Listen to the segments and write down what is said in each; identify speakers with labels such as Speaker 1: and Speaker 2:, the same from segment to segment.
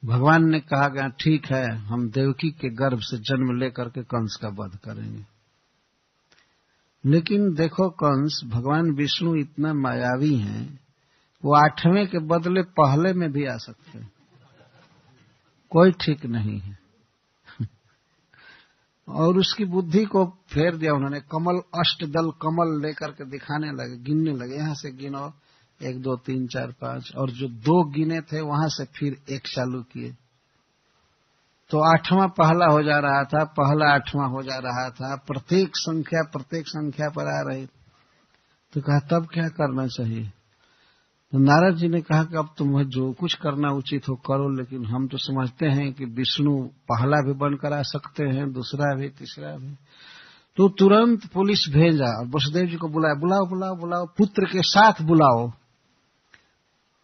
Speaker 1: भगवान ने कहा कि ठीक है, हम देवकी के गर्भ से जन्म लेकर के कंस का वध करेंगे। लेकिन देखो कंस, भगवान विष्णु इतना मायावी हैं, वो 8वें के बदले पहले में भी आ सकते हैं, कोई ठीक नहीं है। और उसकी बुद्धि को फेर दिया उन्होंने। कमल, अष्टदल कमल लेकर के दिखाने लगे, गिनने लगे, यहां से गिनो 1 2 3 4 5, और जो 2 गिने थे वहां से फिर 1 चालू किए, तो 8वां पहला हो जा रहा था, पहला 8वां हो जा रहा था, प्रत्येक संख्या पर आ रही। तो कहा तब क्या करना चाहिए? तो नारद जी ने कहा कि अब तुम्हें जो कुछ करना उचित हो करो, लेकिन हम तो समझते हैं कि विष्णु पहला भी बनकर आ सकते हैं, दूसरा भी, तीसरा भी। तो तुरंत पुलिस भेजा और वसुदेव जी को बुलाया, बुलाओ बुलाओ बुलाओ, पुत्र के साथ बुलाओ,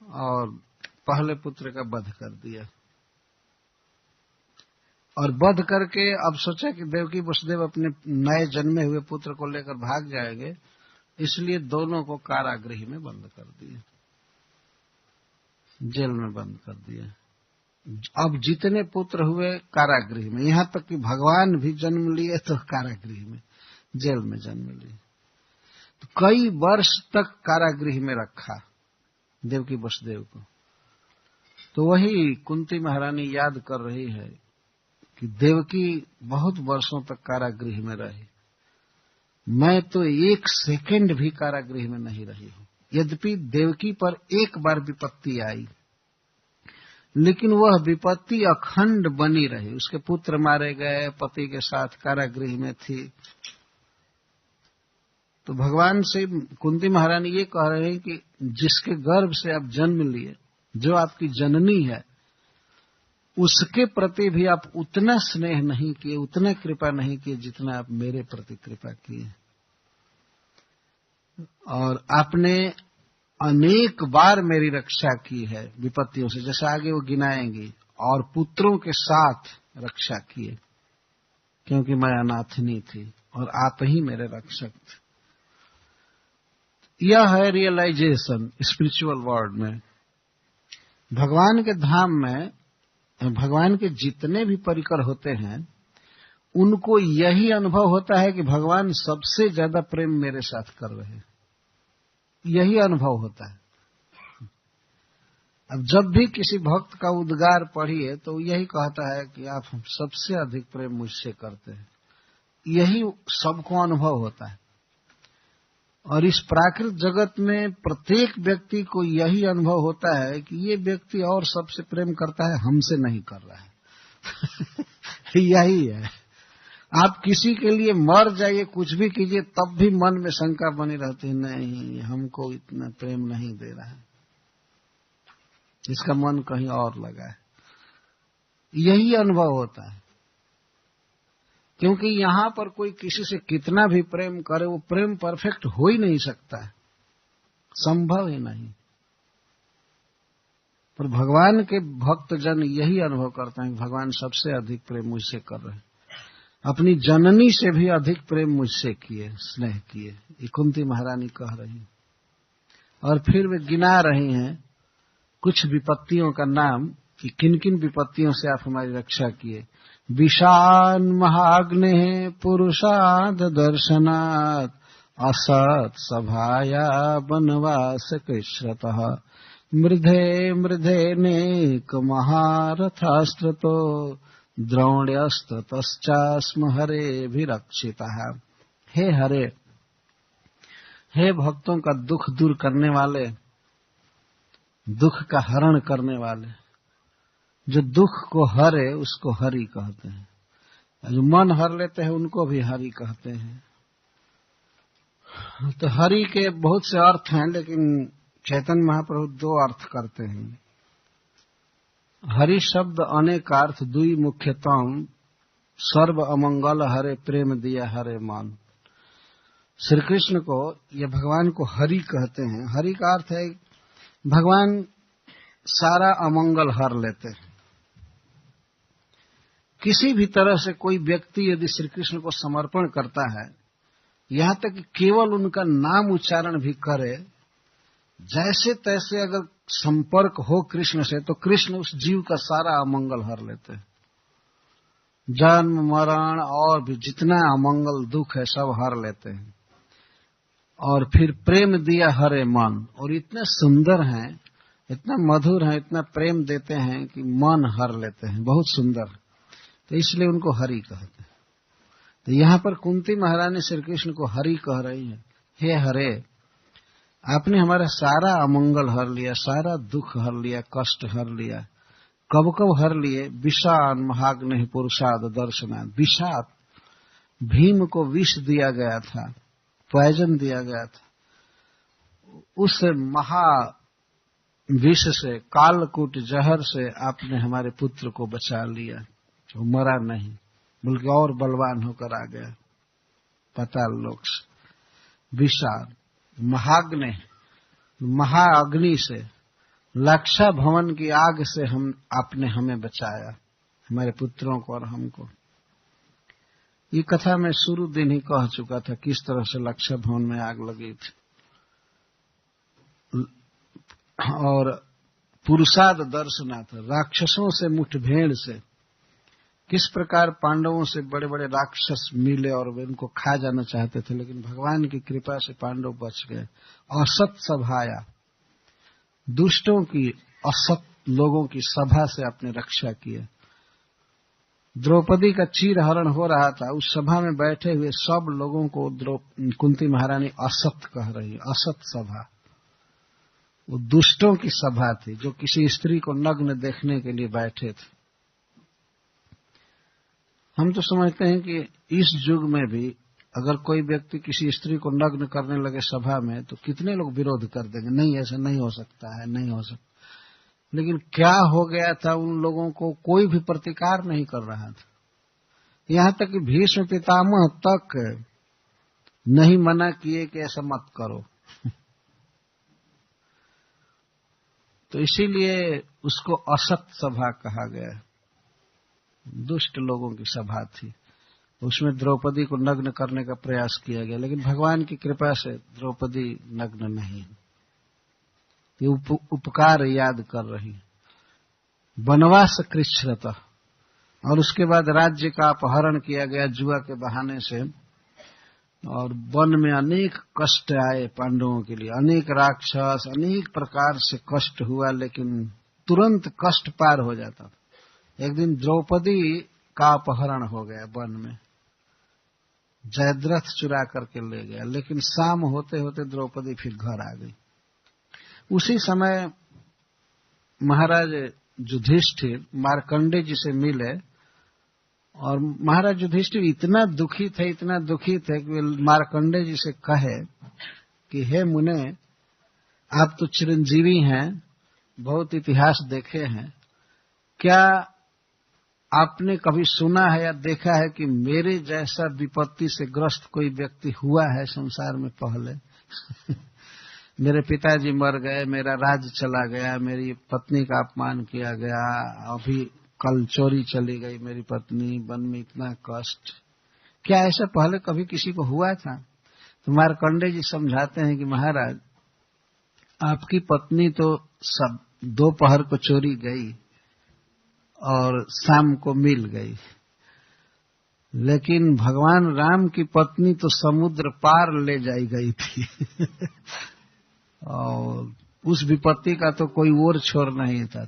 Speaker 1: और पहले पुत्र का वध कर दिया। और वध करके अब सोचा कि देवकी वसुदेव अपने नए जन्मे हुए पुत्र को लेकर भाग जाएंगे, इसलिए दोनों को कारागृह में बंद कर दिए, जेल में बंद कर दिया। अब जितने पुत्र हुए कारागृह में, यहां तक कि भगवान भी जन्म लिए तो कारागृह में, जेल में जन्म लिए। तो कई वर्ष तक कारागृह में रखा देवकी वसुदेव को। तो वही कुंती महारानी याद कर रही है कि देवकी बहुत वर्षों तक कारागृह में रही, मैं तो 1 सेकंड भी कारागृह में नहीं रही हूं। यद्यपि देवकी पर एक बार विपत्ति आई, लेकिन वह विपत्ति अखंड बनी रही। उसके पुत्र मारे गए, पति के साथ कारागृह में थी। तो भगवान से कुंती महारानी ये कह रहे हैं कि जिसके गर्भ से आप जन्म लिए, जो आपकी जननी है, उसके प्रति भी आप उतना स्नेह नहीं किए, उतना कृपा नहीं किए जितना आप मेरे प्रति कृपा किए। और आपने अनेक बार मेरी रक्षा की है विपत्तियों से, जैसे आगे वो गिनाएंगी, और पुत्रों के साथ रक्षा किए, क्योंकि मैं अनाथनी थी और आप ही मेरे रक्षक थे। यह है रियलाइजेशन स्पिरिचुअल वर्ल्ड में। भगवान के धाम में भगवान के जितने भी परिकर होते हैं, उनको यही अनुभव होता है कि भगवान सबसे ज्यादा प्रेम मेरे साथ कर रहे हैं, यही अनुभव होता है। अब जब भी किसी भक्त का उद्गार पढ़िए तो यही कहता है कि आप सबसे अधिक प्रेम मुझसे करते हैं, यही सबको अनुभव होता है। और इस प्राकृत जगत में प्रत्येक व्यक्ति को यही अनुभव होता है कि ये व्यक्ति और सबसे प्रेम करता है, हमसे नहीं कर रहा है। यही है। आप किसी के लिए मर जाइए, कुछ भी कीजिए, तब भी मन में शंका बनी रहती है, नहीं हमको इतना प्रेम नहीं दे रहा है, इसका मन कहीं और लगा है। यही अनुभव होता है, क्योंकि यहां पर कोई किसी से कितना भी प्रेम करे, वो प्रेम परफेक्ट हो ही नहीं सकता है, संभव ही नहीं। पर भगवान के भक्तजन यही अनुभव करते हैं कि भगवान सबसे अधिक प्रेम मुझसे कर रहे हैं, अपनी जननी से भी अधिक प्रेम मुझसे किए, स्नेह किए। ये कुंती महारानी कह रही हैं। और फिर वे गिना रही हैं कुछ विपत्तियों का नाम कि किन किन विपत्तियों से आप हमारी रक्षा किए। विषान महाग्ने पुरुषाद दर्शनात् असत सभाया वनवास कृष्णतः मृधे मृधे नेक महारथास्त्रतो द्रोण्यस्ततश्चास्म हरेभिरक्षितः। हे हरे, हे भक्तों का दुख दूर करने वाले, दुख का हरण करने वाले, जो दुख को हरे उसको हरि कहते हैं, जो मन हर लेते हैं उनको भी हरि कहते हैं। तो हरि के बहुत से अर्थ हैं, लेकिन चैतन्य महाप्रभु 2 अर्थ करते हैं। हरि शब्द अनेकार्थ दुई मुख्यतम, सर्व अमंगल हरे प्रेम दिया हरे मान। श्री कृष्ण को, ये भगवान को हरि कहते हैं। हरि का अर्थ है भगवान सारा अमंगल हर लेते हैं। किसी भी तरह से कोई व्यक्ति यदि श्री कृष्ण को समर्पण करता है, यहां तक कि केवल उनका नाम उच्चारण भी करे, जैसे तैसे अगर संपर्क हो कृष्ण से तो कृष्ण उस जीव का सारा अमंगल हर लेते हैं। जन्म मरण और भी जितना अमंगल दुख है सब हर लेते हैं। और फिर प्रेम दिया हरे मन, और इतने सुंदर हैं, इतना मधुर है, इतना प्रेम देते हैं कि मन हर लेते हैं, बहुत सुंदर। तो इसलिए उनको हरि कहते हैं। तो यहाँ पर कुंती महारानी श्री कृष्ण को हरि कह रही है, हे हरे, आपने हमारा सारा अमंगल हर लिया, सारा दुख हर लिया, कष्ट हर लिया। कब कब हर लिए? विषान महाग्नि पुरुषाद दर्शनाद। विषाद, भीम को विष दिया गया था, पॉइजन दिया गया था, उस महा विष से, कालकूट जहर से आपने हमारे पुत्र को बचा लिया। वो मरा नहीं, बल्कि और बलवान होकर आ गया पाताल लोक से। विषाद, महाग्नि, महाअग्नि से, लक्षा भवन की आग से आपने हमें बचाया, हमारे पुत्रों को और हमको। ये कथा मैं शुरू दिन ही कह चुका था, किस तरह से लक्षा भवन में आग लगी थी। और पुरुषाद दर्शनाथ, राक्षसों से मुठभेड़ से, किस प्रकार पांडवों से बड़े बड़े राक्षस मिले और वे उनको खा जाना चाहते थे, लेकिन भगवान की कृपा से पांडव बच गए। असत सभाया, दुष्टों की, असत लोगों की सभा से आपने रक्षा किया। द्रौपदी का चीरहरण हो रहा था, उस सभा में बैठे हुए सब लोगों को कुंती महारानी असत कह रही है। असत सभा, वो दुष्टों की सभा थी जो किसी स्त्री को नग्न देखने के लिए बैठे थे। हम तो समझते हैं कि इस युग में भी अगर कोई व्यक्ति किसी स्त्री को नग्न करने लगे सभा में तो कितने लोग विरोध कर देंगे, नहीं ऐसा नहीं हो सकता है, नहीं हो सकता। लेकिन क्या हो गया था, उन लोगों को कोई भी प्रतिकार नहीं कर रहा था। यहां तक कि भीष्म पितामह तक नहीं मना किए कि ऐसा मत करो। तो इसीलिए उसको असत सभा कहा गया। दुष्ट लोगों की सभा थी, उसमें द्रौपदी को नग्न करने का प्रयास किया गया, लेकिन भगवान की कृपा से द्रौपदी नग्न नहीं। ये उपकार याद कर रही। वनवास कृच्छ्रत, और उसके बाद राज्य का अपहरण किया गया जुआ के बहाने से, और वन में अनेक कष्ट आए पांडवों के लिए, अनेक राक्षस, अनेक प्रकार से कष्ट हुआ, लेकिन तुरंत कष्ट पार हो जाता था। एक दिन द्रौपदी का अपहरण हो गया वन में, जयद्रथ चुरा करके ले गया, लेकिन शाम होते होते द्रौपदी फिर घर आ गई। उसी समय महाराज युधिष्ठिर मार्कंडे जी से मिले, और महाराज युधिष्ठिर इतना दुखी थे कि वे मार्कंडे जी से कहे कि हे मुने, आप तो चिरंजीवी हैं, बहुत इतिहास देखे हैं, क्या आपने कभी सुना है या देखा है कि मेरे जैसा विपत्ति से ग्रस्त कोई व्यक्ति हुआ है संसार में पहले? मेरे पिताजी मर गए, मेरा राज्य चला गया, मेरी पत्नी का अपमान किया गया, अभी कल चोरी चली गई मेरी पत्नी, वन में इतना कष्ट, क्या ऐसा पहले कभी किसी को हुआ था? तो मार्कंडे जी समझाते हैं कि महाराज, आपकी पत्नी तो सब दोपहर को चोरी गई और शाम को मिल गई, लेकिन भगवान राम की पत्नी तो समुद्र पार ले जाई गई थी। और उस विपत्ति का तो कोई और छोर नहीं था।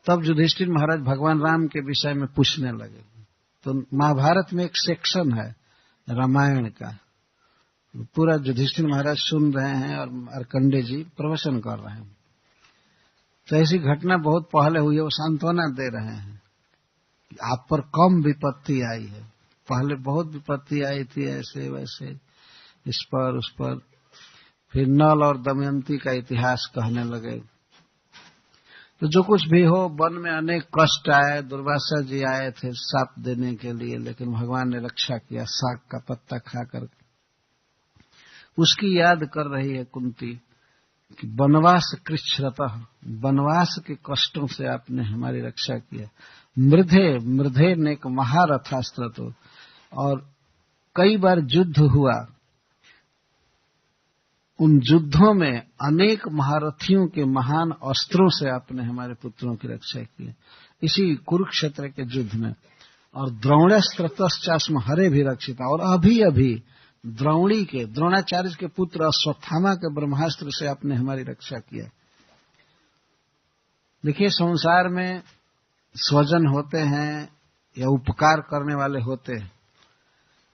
Speaker 1: तब युधिष्ठिर महाराज भगवान राम के विषय में पूछने लगे। तो महाभारत में एक सेक्शन है रामायण का, पूरा युधिष्ठिर महाराज सुन रहे हैं और मार्कंडे जी प्रवचन कर रहे हैं। तो ऐसी घटना बहुत पहले हुई है, वो सांत्वना दे रहे हैं कि आप पर कम विपत्ति आई है, पहले बहुत विपत्ति आई थी, ऐसे वैसे, इस पर उस पर। फिर नल और दमयंती का इतिहास कहने लगे। तो जो कुछ भी हो, वन में अनेक कष्ट आए, दुर्वासा जी आए थे साप देने के लिए, लेकिन भगवान ने रक्षा किया साग का पत्ता खाकर। उसकी याद कर रही है कुंती कि वनवास कृच्छ्रतः, वनवास के कष्टों से आपने हमारी रक्षा किया। मृधे ने एक महारथास्त्र, तो और कई बार युद्ध हुआ, उन युद्धों में अनेक महारथियों के महान अस्त्रों से आपने हमारे पुत्रों की रक्षा की, इसी कुरुक्षेत्र के युद्ध में। और द्रोणस्त्रतश्चास्म हरे भी रक्षित, और अभी अभी द्रोणाचार्य के पुत्र अश्वत्थामा के ब्रह्मास्त्र से आपने हमारी रक्षा किया। देखिए, संसार में स्वजन होते हैं या उपकार करने वाले होते हैं,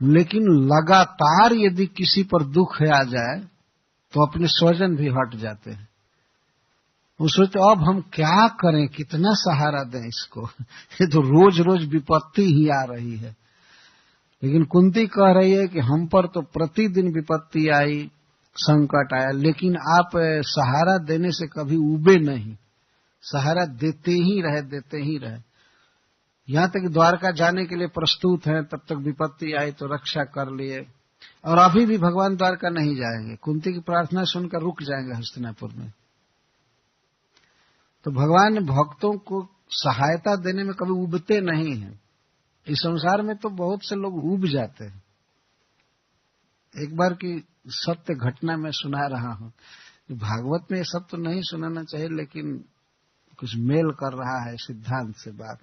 Speaker 1: लेकिन लगातार यदि किसी पर दुख आ जाए तो अपने स्वजन भी हट जाते हैं। वो सोचते अब हम क्या करें, कितना सहारा दें इसको, ये तो रोज रोज विपत्ति ही आ रही है। लेकिन कुंती कह रही है कि हम पर तो प्रतिदिन विपत्ति आई, संकट आया, लेकिन आप सहारा देने से कभी उबे नहीं, सहारा देते ही रहे। यहां तक द्वारका जाने के लिए प्रस्तुत हैं, तब तक विपत्ति आई तो रक्षा कर लिए, और अभी भी भगवान द्वारका नहीं जाएंगे। कुंती की प्रार्थना सुनकर रुक जाएंगे हस्तिनापुर में। तो भगवान भक्तों को सहायता देने में कभी उबते नहीं हैं। इस संसार में तो बहुत से लोग उब जाते हैं। एक बार की सत्य घटना मैं सुना रहा हूं, भागवत में ये सब तो नहीं सुनाना चाहिए, लेकिन कुछ मेल कर रहा है सिद्धांत से बात।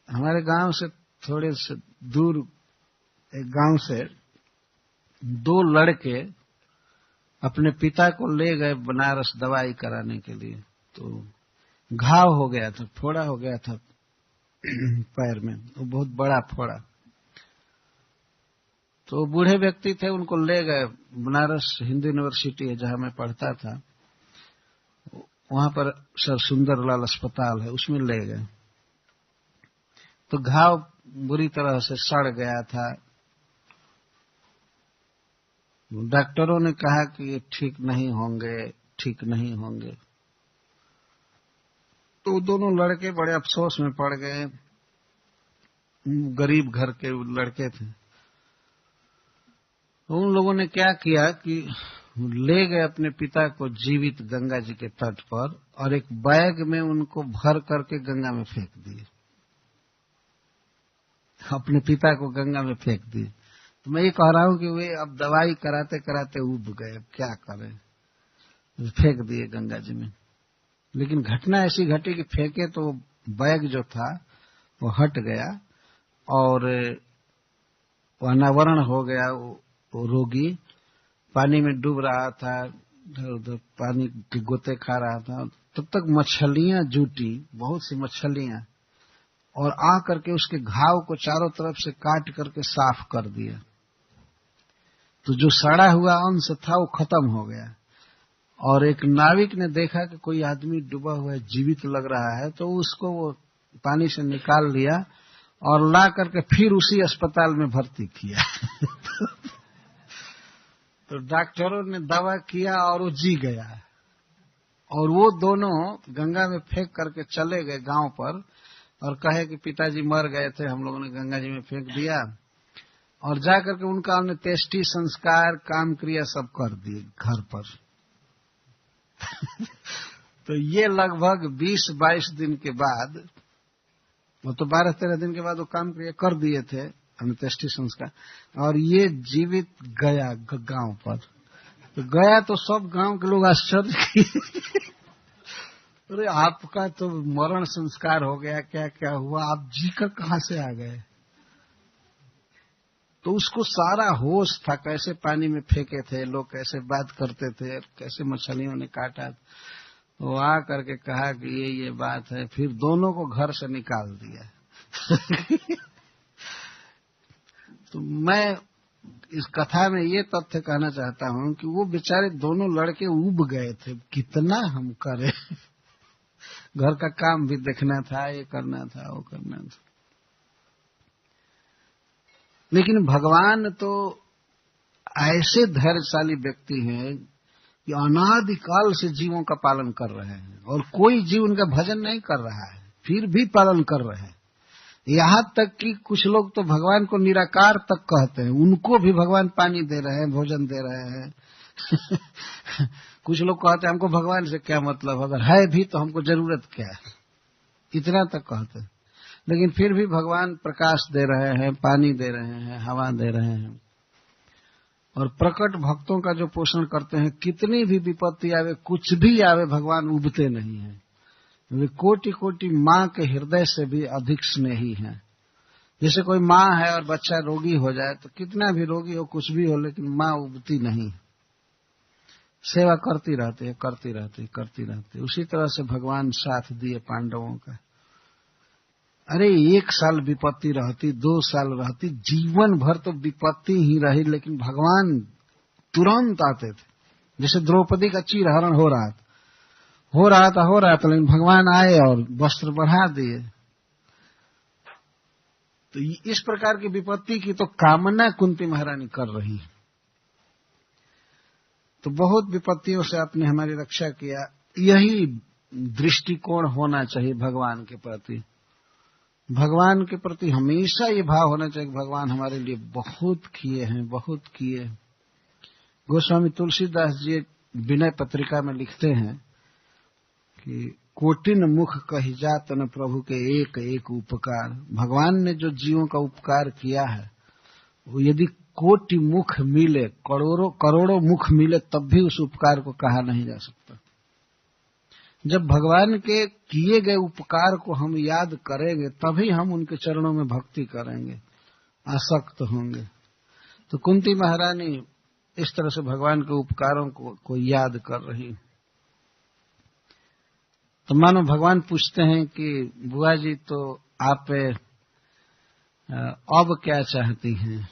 Speaker 1: हमारे गांव से थोड़े से दूर एक गांव से दो लड़के अपने पिता को ले गए बनारस दवाई कराने के लिए। तो घाव हो गया था, फोड़ा हो गया था पैर में, वो बहुत बड़ा फोड़ा। तो बूढ़े व्यक्ति थे, उनको ले गए बनारस हिंदू यूनिवर्सिटी है जहां मैं पढ़ता था, वहां पर सर सुंदरलाल अस्पताल है, उसमें ले गए। तो घाव बुरी तरह से सड़ गया था। डॉक्टरों ने कहा कि ये ठीक नहीं होंगे। तो दोनों लड़के बड़े अफसोस में पड़ गए। गरीब घर के लड़के थे। तो उन लोगों ने क्या किया कि ले गए अपने पिता को जीवित गंगा जी के तट पर, और एक बैग में उनको भर करके गंगा में फेंक दिए। अपने पिता को गंगा में फेंक दिए। तो मैं ये कह रहा हूं कि वे अब दवाई कराते कराते उब गए, अब क्या करें, फेंक दिए गंगा जी में। लेकिन घटना ऐसी घटी कि फेंके तो बैग जो था वो हट गया और वो अनावरण हो गया। वो रोगी पानी में डूब रहा था, इधर उधर पानी के गोते खा रहा था। तब तक मछलियां जुटी, बहुत सी मछलियां, और आ करके उसके घाव को चारों तरफ से काट करके साफ कर दिया। तो जो सड़ा हुआ अंश था वो खत्म हो गया। और एक नाविक ने देखा कि कोई आदमी डूबा हुआ है, जीवित लग रहा है, तो उसको वो पानी से निकाल लिया और ला करके फिर उसी अस्पताल में भर्ती किया। तो डॉक्टरों ने दवा किया और वो जी गया। और वो दोनों गंगा में फेंक करके चले गए गांव पर और कहे कि पिताजी मर गए थे, हम लोगों ने गंगा जी में फेंक दिया। और जाकर के उनका हमने तेष्टि संस्कार, काम क्रिया सब कर दिए घर पर। तो ये लगभग 20-22 दिन के बाद, वो तो 12-13 दिन के बाद वो काम क्रिया कर दिए थे, हमने तेष्टि संस्कार, और ये जीवित गया गांव पर। तो गया तो सब गांव के लोग आश्चर्य किए, अरे आपका तो मरण संस्कार हो गया, क्या क्या हुआ, आप जीकर कहां से आ गए। तो उसको सारा होश था, कैसे पानी में फेंके थे लोग, कैसे बात करते थे, कैसे मछलियों ने काटा। वो आ करके कहा कि ये बात है। फिर दोनों को घर से निकाल दिया। तो मैं इस कथा में ये तथ्य कहना चाहता हूं कि वो बेचारे दोनों लड़के उब गए थे, कितना हम करें, घर का काम भी देखना था, ये करना था, वो करना था। लेकिन भगवान तो ऐसे धैर्यशाली व्यक्ति हैं कि अनादिकाल से जीवों का पालन कर रहे हैं, और कोई जीव उनका भजन नहीं कर रहा है, फिर भी पालन कर रहे हैं। यहां तक कि कुछ लोग तो भगवान को निराकार तक कहते हैं, उनको भी भगवान पानी दे रहे हैं, भोजन दे रहे हैं। कुछ लोग कहते हैं हमको भगवान से क्या मतलब, अगर है भी तो हमको जरूरत क्या है, इतना तक कहते हैं। लेकिन फिर भी भगवान प्रकाश दे रहे हैं, पानी दे रहे हैं, हवा दे रहे हैं। और प्रकट भक्तों का जो पोषण करते हैं, कितनी भी विपत्ति आवे, कुछ भी आवे, भगवान उबते नहीं हैं। वे कोटि कोटि माँ के हृदय से भी अधिक स्नेही हैं। जैसे कोई माँ है और बच्चा रोगी हो जाए तो कितना भी रोगी हो, कुछ भी हो, लेकिन माँ उबती नहीं, सेवा करती रहती है, करती रहती है, करती रहती है। उसी तरह से भगवान साथ दिए पांडवों का। अरे 1 साल विपत्ति रहती, 2 साल रहती, जीवन भर तो विपत्ति ही रही, लेकिन भगवान तुरंत आते थे। जैसे द्रौपदी का चीरहरण हो रहा था, लेकिन भगवान आए और वस्त्र बढ़ा दिए। तो इस प्रकार की विपत्ति की तो कामना कुंती महारानी कर रही है। तो बहुत विपत्तियों से आपने हमारी रक्षा किया। यही दृष्टिकोण होना चाहिए भगवान के प्रति। भगवान के प्रति हमेशा ये भाव होना चाहिए कि भगवान हमारे लिए बहुत किए हैं, बहुत किए। गोस्वामी तुलसीदास जी विनय पत्रिका में लिखते हैं कि कोटिन मुख कही जात न प्रभु के एक एक उपकार। भगवान ने जो जीवों का उपकार किया है, वो यदि कोटि मुख मिले, करोड़ों मुख मिले, तब भी उस उपकार को कहा नहीं जा सकता। जब भगवान के किए गए उपकार को हम याद करेंगे, तभी हम उनके चरणों में भक्ति करेंगे, आसक्त होंगे। तो कुंती महारानी इस तरह से भगवान के उपकारों को याद कर रही। तो मानो भगवान पूछते हैं कि बुआ जी, तो आप अब क्या चाहती हैं?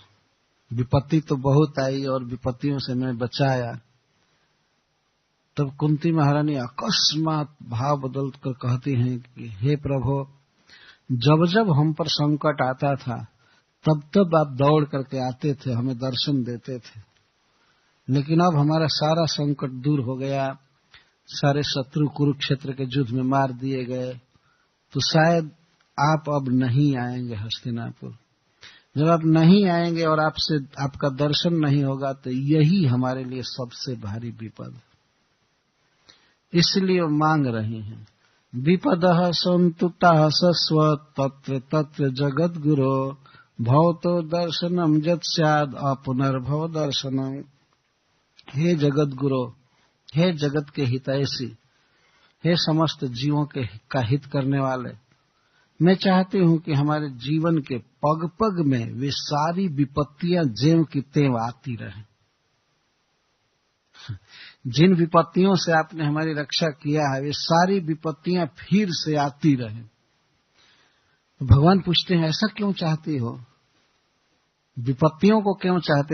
Speaker 1: विपत्ति तो बहुत आई और विपत्तियों से मैं बचाया। तब कुंती महारानी अकस्मात भाव बदल कर कहती हैं कि हे प्रभु, जब जब हम पर संकट आता था, तब तब आप दौड़ करके आते थे, हमें दर्शन देते थे। लेकिन अब हमारा सारा संकट दूर हो गया, सारे शत्रु कुरुक्षेत्र के युद्ध में मार दिए गए, तो शायद आप अब नहीं आएंगे हस्तिनापुर। जब आप नहीं आएंगे और आपसे आपका दर्शन नहीं होगा, तो यही हमारे लिए सबसे भारी विपद। इसलिए वो मांग रही हैं, विपदः संतुताः सस्व तत्र तत्र जगत गुरो भवतो दर्शनम जत स्याद अपुनर्भव दर्शनम। हे जगत गुरो, हे जगत के हितैषी, हे समस्त जीवों के का हित करने वाले, मैं चाहती हूं कि हमारे जीवन के पग पग में वे सारी विपत्तियां ज्यों की त्यों आती रहें। जिन विपत्तियों से आपने हमारी रक्षा किया है, वे सारी विपत्तियां फिर से आती रहें। तो भगवान पूछते हैं, ऐसा क्यों चाहती हो? विपत्तियों को क्यों चाहते हो?